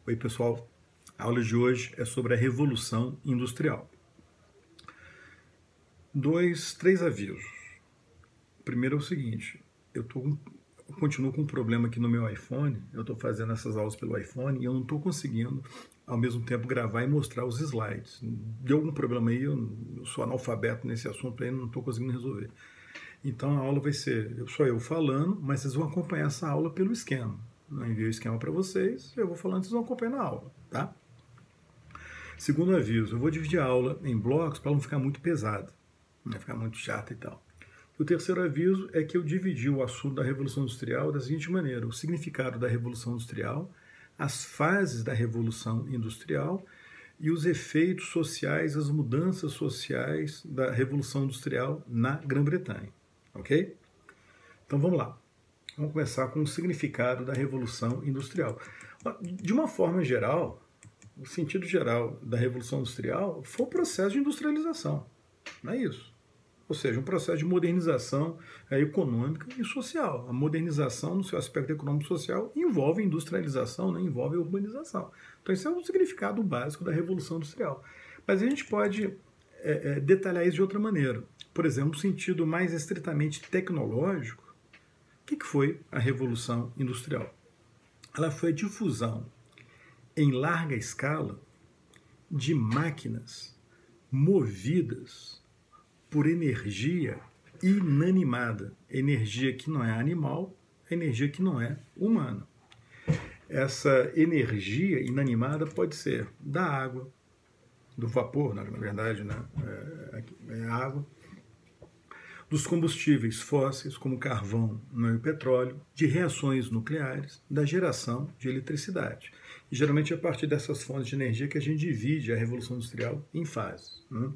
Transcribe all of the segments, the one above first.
Oi, pessoal. A aula de hoje é sobre a Revolução Industrial. Três avisos. O primeiro é o seguinte, eu continuo com um problema aqui no meu iPhone, eu estou fazendo essas aulas pelo iPhone e eu não estou conseguindo, ao mesmo tempo, gravar e mostrar os slides. Deu algum problema aí, eu sou analfabeto nesse assunto aí, não estou conseguindo resolver. Então a aula vai ser só eu falando, mas vocês vão acompanhar essa aula pelo esquema. Eu envio o esquema para vocês, eu vou falando, vocês vão acompanhar na aula, tá? Segundo aviso, eu vou dividir a aula em blocos para não ficar muito pesado, não ficar muito chato e tal. O terceiro aviso é que eu dividi o assunto da Revolução Industrial da seguinte maneira: o significado da Revolução Industrial, as fases da Revolução Industrial e os efeitos sociais, as mudanças sociais da Revolução Industrial na Grã-Bretanha. Ok? Então vamos lá. Vamos começar com o significado da Revolução Industrial. De uma forma geral, o sentido geral da Revolução Industrial foi o processo de industrialização, não é isso? Ou seja, um processo de modernização econômica e social. A modernização, no seu aspecto econômico e social, envolve industrialização, não envolve urbanização. Então, esse é o significado básico da Revolução Industrial. Mas a gente pode detalhar isso de outra maneira. Por exemplo, no sentido mais estritamente tecnológico, o que foi a Revolução Industrial? Ela foi a difusão em larga escala de máquinas movidas por energia inanimada, energia que não é animal, energia que não é humana. Essa energia inanimada pode ser da água, do vapor, na verdade, né? É água, dos combustíveis fósseis, como carvão e petróleo, de reações nucleares, da geração de eletricidade. E geralmente é a partir dessas fontes de energia que a gente divide a Revolução Industrial em fases. Né?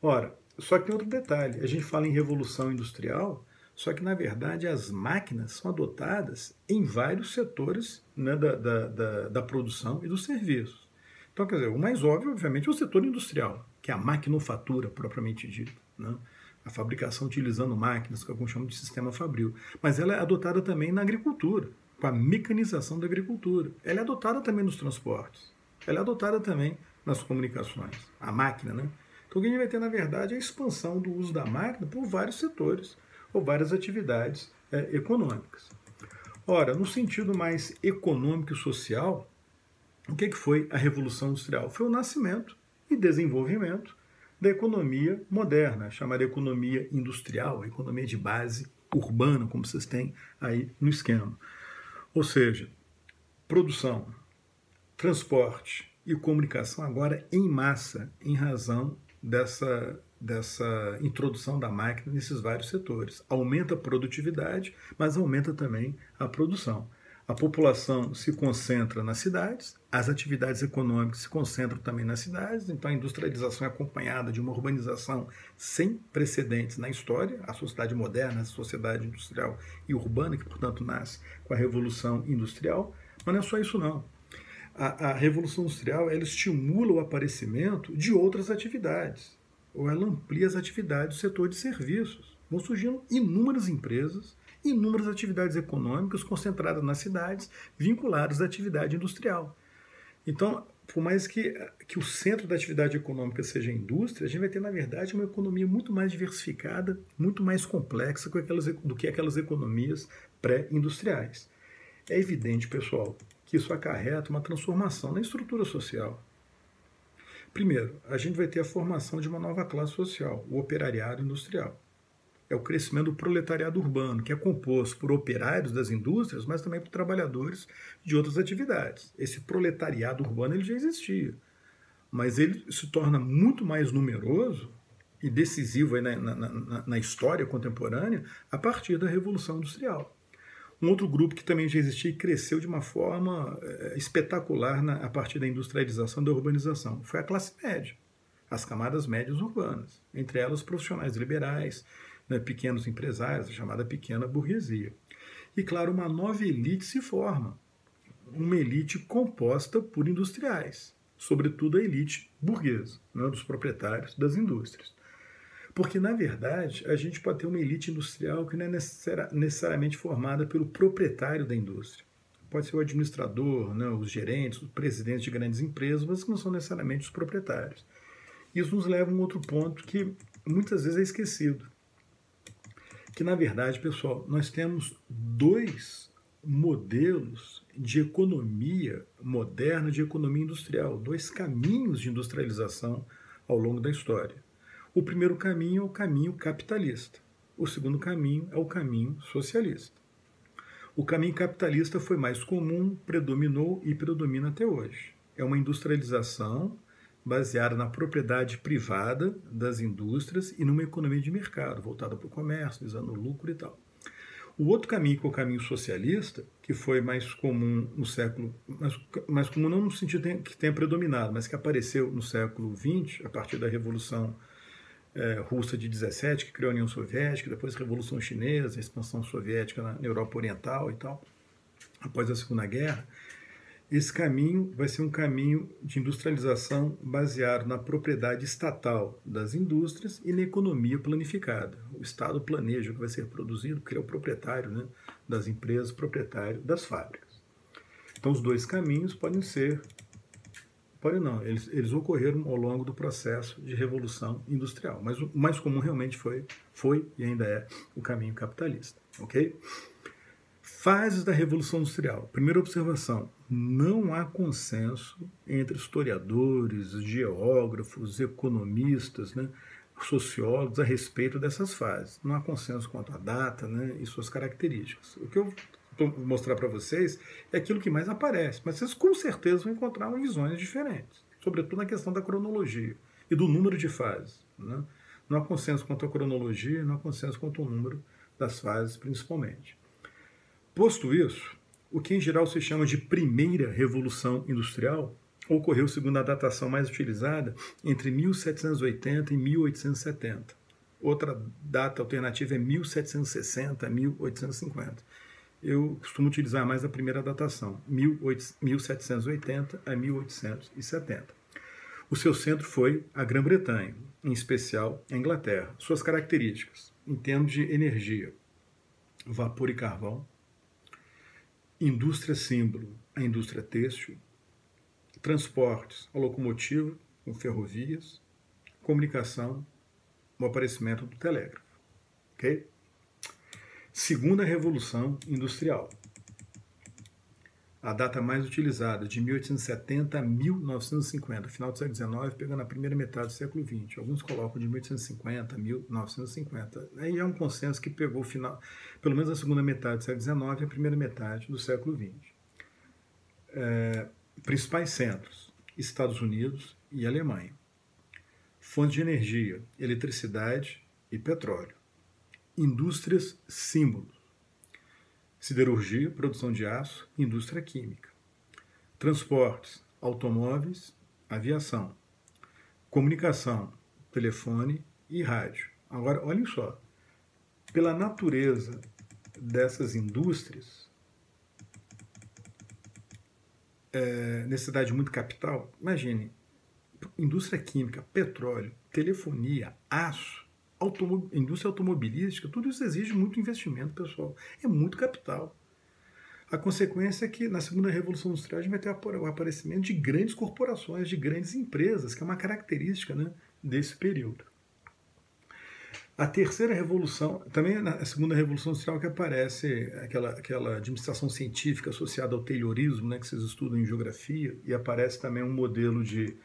Ora, só que tem outro detalhe, a gente fala em Revolução Industrial, só que na verdade as máquinas são adotadas em vários setores, né, da produção e dos serviços. Então, quer dizer, o mais óbvio, obviamente, é o setor industrial, que é a maquinofatura propriamente dita, né? A fabricação utilizando máquinas, que alguns chamam de sistema fabril. Mas ela é adotada também na agricultura, com a mecanização da agricultura. Ela é adotada também nos transportes. Ela é adotada também nas comunicações. A máquina, né? Então o que a gente vai ter, na verdade, é a expansão do uso da máquina por vários setores ou várias atividades econômicas. Ora, no sentido mais econômico e social, o que foi a Revolução Industrial? Foi o nascimento e desenvolvimento da economia moderna, chamada economia industrial, a economia de base urbana, como vocês têm aí no esquema. Ou seja, produção, transporte e comunicação agora em massa, em razão dessa introdução da máquina nesses vários setores. Aumenta a produtividade, mas aumenta também a produção. A população se concentra nas cidades, as atividades econômicas se concentram também nas cidades, então a industrialização é acompanhada de uma urbanização sem precedentes na história, a sociedade moderna, a sociedade industrial e urbana, que portanto nasce com a Revolução Industrial, mas não é só isso não. A Revolução Industrial ela estimula o aparecimento de outras atividades, ou ela amplia as atividades do setor de serviços. Vão surgindo inúmeras empresas, inúmeras atividades econômicas concentradas nas cidades, vinculadas à atividade industrial. Então, por mais que o centro da atividade econômica seja a indústria, a gente vai ter, na verdade, uma economia muito mais diversificada, muito mais complexa do que aquelas economias pré-industriais. É evidente, pessoal, que isso acarreta uma transformação na estrutura social. Primeiro, a gente vai ter a formação de uma nova classe social, o operariado industrial. É o crescimento do proletariado urbano, que é composto por operários das indústrias, mas também por trabalhadores de outras atividades. Esse proletariado urbano ele já existia, mas ele se torna muito mais numeroso e decisivo aí na história contemporânea a partir da Revolução Industrial. Um outro grupo que também já existia e cresceu de uma forma espetacular a partir da industrialização e da urbanização foi a classe média, as camadas médias urbanas, entre elas profissionais liberais, pequenos empresários, a chamada pequena burguesia. E, claro, uma nova elite se forma, uma elite composta por industriais, sobretudo a elite burguesa, né, dos proprietários das indústrias. Porque, na verdade, a gente pode ter uma elite industrial que não é necessariamente formada pelo proprietário da indústria. Pode ser o administrador, né, os gerentes, os presidentes de grandes empresas, mas que não são necessariamente os proprietários. Isso nos leva a um outro ponto que muitas vezes é esquecido. Que, na verdade, pessoal, nós temos dois modelos de economia moderna, de economia industrial, dois caminhos de industrialização ao longo da história. O primeiro caminho é o caminho capitalista. O segundo caminho é o caminho socialista. O caminho capitalista foi mais comum, predominou e predomina até hoje. É uma industrialização baseada na propriedade privada das indústrias e numa economia de mercado, voltada para o comércio, visando o lucro e tal. O outro caminho, que é o caminho socialista, que foi mais comum no século... mais comum não no sentido que tenha predominado, mas que apareceu no século XX, a partir da Revolução Russa de 17, que criou a União Soviética, depois a Revolução Chinesa, a expansão soviética na Europa Oriental e tal, após a Segunda Guerra. Esse caminho vai ser um caminho de industrialização baseado na propriedade estatal das indústrias e na economia planificada. O Estado planeja o que vai ser produzido, porque ele é o proprietário, né, das empresas, proprietário das fábricas. Então, os dois caminhos podem ser... Podem não, eles ocorreram ao longo do processo de revolução industrial. Mas o mais comum realmente foi e ainda é o caminho capitalista. Ok? Fases da Revolução Industrial. Primeira observação, não há consenso entre historiadores, geógrafos, economistas, né, sociólogos a respeito dessas fases. Não há consenso quanto à data, né, e suas características. O que eu vou mostrar para vocês é aquilo que mais aparece, mas vocês com certeza vão encontrar visões diferentes, sobretudo na questão da cronologia e do número de fases. Né? Não há consenso quanto à cronologia, não há consenso quanto ao número das fases, principalmente. Posto isso, o que em geral se chama de primeira revolução industrial ocorreu, segundo a datação mais utilizada, entre 1780 e 1870. Outra data alternativa é 1760 a 1850. Eu costumo utilizar mais a primeira datação, 1780 a 1870. O seu centro foi a Grã-Bretanha, em especial a Inglaterra. Suas características, em termos de energia, vapor e carvão, indústria símbolo, a indústria têxtil, transportes, a locomotiva, com ferrovias, comunicação, o aparecimento do telégrafo. Ok? Segunda Revolução Industrial. A data mais utilizada, de 1870 a 1950, final do século XIX, pegando a primeira metade do século XX. Alguns colocam de 1850 a 1950. Aí é um consenso que pegou o final, pelo menos a segunda metade do século XIX e a primeira metade do século XX. Principais centros, Estados Unidos e Alemanha. Fontes de energia, eletricidade e petróleo. Indústrias símbolos. Siderurgia, produção de aço, indústria química. Transportes, automóveis, aviação. Comunicação, telefone e rádio. Agora, olhem só. Pela natureza dessas indústrias, necessidade de muito capital, imagine, indústria química, petróleo, telefonia, aço, indústria automobilística, tudo isso exige muito investimento, pessoal. É muito capital. A consequência é que na segunda Revolução Industrial a gente vai ter o aparecimento de grandes corporações, de grandes empresas, que é uma característica, né, desse período. A terceira revolução, também na segunda Revolução Industrial que aparece aquela administração científica associada ao Taylorismo, né, que vocês estudam em geografia, e aparece também um modelo de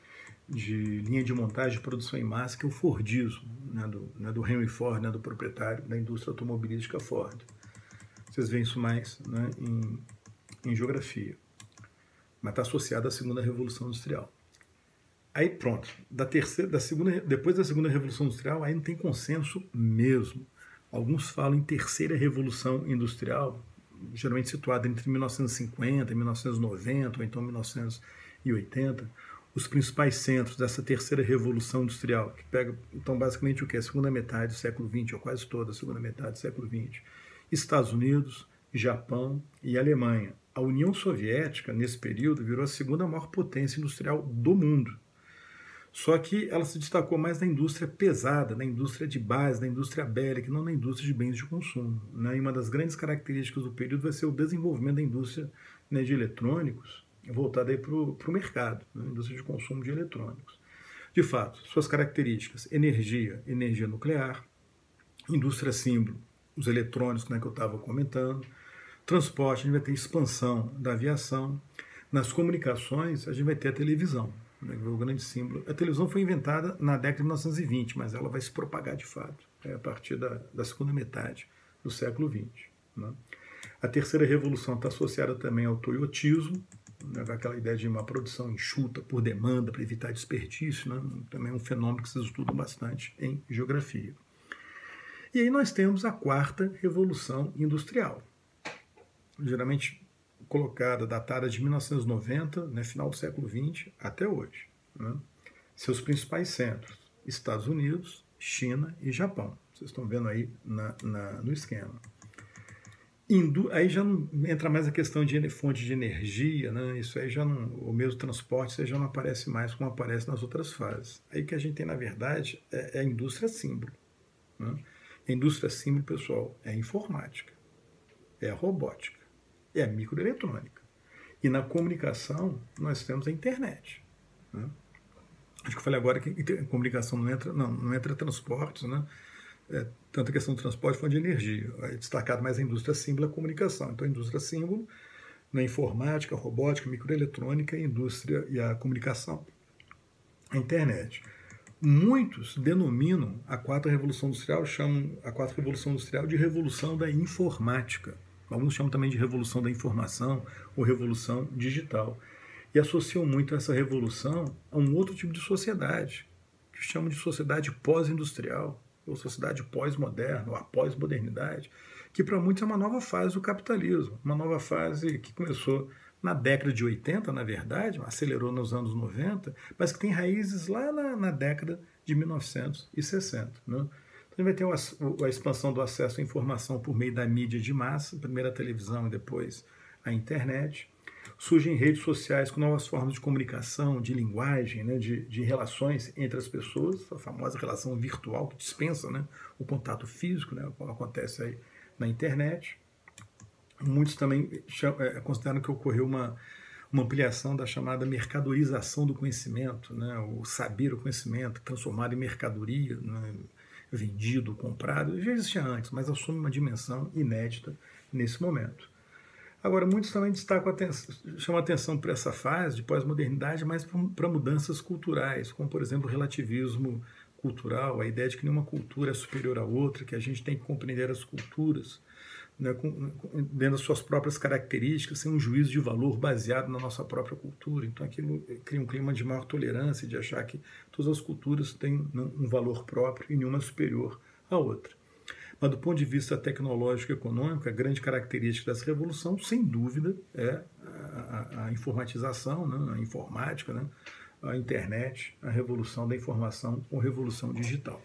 linha de montagem de produção em massa, que é o Fordismo, né, do Henry Ford, né, do proprietário da indústria automobilística Ford. Vocês veem isso mais, né, em geografia. Mas está associado à segunda Revolução Industrial. Aí pronto, depois da segunda Revolução Industrial, aí não tem consenso mesmo. Alguns falam em terceira Revolução Industrial, geralmente situada entre 1950 e 1990, ou então 1980, os principais centros dessa terceira revolução industrial, que pega, então, basicamente o que? A segunda metade do século XX, ou quase toda a segunda metade do século XX. Estados Unidos, Japão e Alemanha. A União Soviética, nesse período, virou a segunda maior potência industrial do mundo. Só que ela se destacou mais na indústria pesada, na indústria de base, na indústria bélica, não na indústria de bens de consumo. Né? E uma das grandes características do período vai ser o desenvolvimento da indústria né, de eletrônicos voltada para o mercado, né, indústria de consumo de eletrônicos. De fato, suas características: energia nuclear, indústria símbolo, os eletrônicos, né, que eu estava comentando, transporte, a gente vai ter expansão da aviação, nas comunicações a gente vai ter a televisão, né, o grande símbolo. A televisão foi inventada na década de 1920, mas ela vai se propagar de fato a partir da segunda metade do século XX. Né? A terceira revolução está associada também ao toyotismo, né, aquela ideia de uma produção enxuta por demanda para evitar desperdício, né, também é um fenômeno que vocês estudam bastante em geografia. E aí nós temos a quarta revolução industrial, geralmente colocada, datada de 1990, né, final do século XX, até hoje. Né? Seus principais centros: Estados Unidos, China e Japão. Vocês estão vendo aí no esquema. Aí já não entra mais a questão de fonte de energia, né? Isso aí já não, o mesmo transporte isso já não aparece mais como aparece nas outras fases. Aí o que a gente tem, na verdade, é a indústria símbolo. Né? A indústria símbolo, pessoal, é a informática, é a robótica, é a microeletrônica. E na comunicação, nós temos a internet. Né? Acho que eu falei agora que comunicação não entra transportes, né? Tanto a questão do transporte quanto de energia. É destacado mais a indústria símbolo e a comunicação. Então, a indústria símbolo, na informática, robótica, microeletrônica, a indústria e a comunicação. A internet. Muitos denominam a quarta revolução industrial, chamam a quarta revolução industrial de revolução da informática. Alguns chamam também de revolução da informação ou revolução digital. E associam muito essa revolução a um outro tipo de sociedade, que chamam de sociedade pós-industrial, ou sociedade pós-moderna, ou a pós-modernidade, que para muitos é uma nova fase do capitalismo, uma nova fase que começou na década de 80, na verdade, acelerou nos anos 90, mas que tem raízes lá na década de 1960. Né? Então a gente vai ter a expansão do acesso à informação por meio da mídia de massa, primeiro a televisão e depois a internet. Surgem redes sociais com novas formas de comunicação, de linguagem, né, de relações entre as pessoas, a famosa relação virtual que dispensa, né, o contato físico, né, como acontece aí na internet. Muitos também consideram que ocorreu uma ampliação da chamada mercadorização do conhecimento, né, o saber, o conhecimento, transformado em mercadoria, né, vendido, comprado, já existia antes, mas assume uma dimensão inédita nesse momento. Agora, muitos também chamam atenção para essa fase de pós-modernidade, mas para mudanças culturais, como, por exemplo, o relativismo cultural, a ideia de que nenhuma cultura é superior à outra, que a gente tem que compreender as culturas, né, dentro das suas próprias características, sem um juízo de valor baseado na nossa própria cultura. Então, aquilo cria um clima de maior tolerância, de achar que todas as culturas têm um valor próprio e nenhuma superior à outra. Mas do ponto de vista tecnológico e econômico, a grande característica dessa revolução, sem dúvida, é a informatização, né, a informática, né, a internet, a revolução da informação ou revolução digital.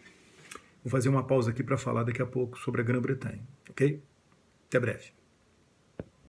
Vou fazer uma pausa aqui para falar daqui a pouco sobre a Grã-Bretanha, ok? Até breve.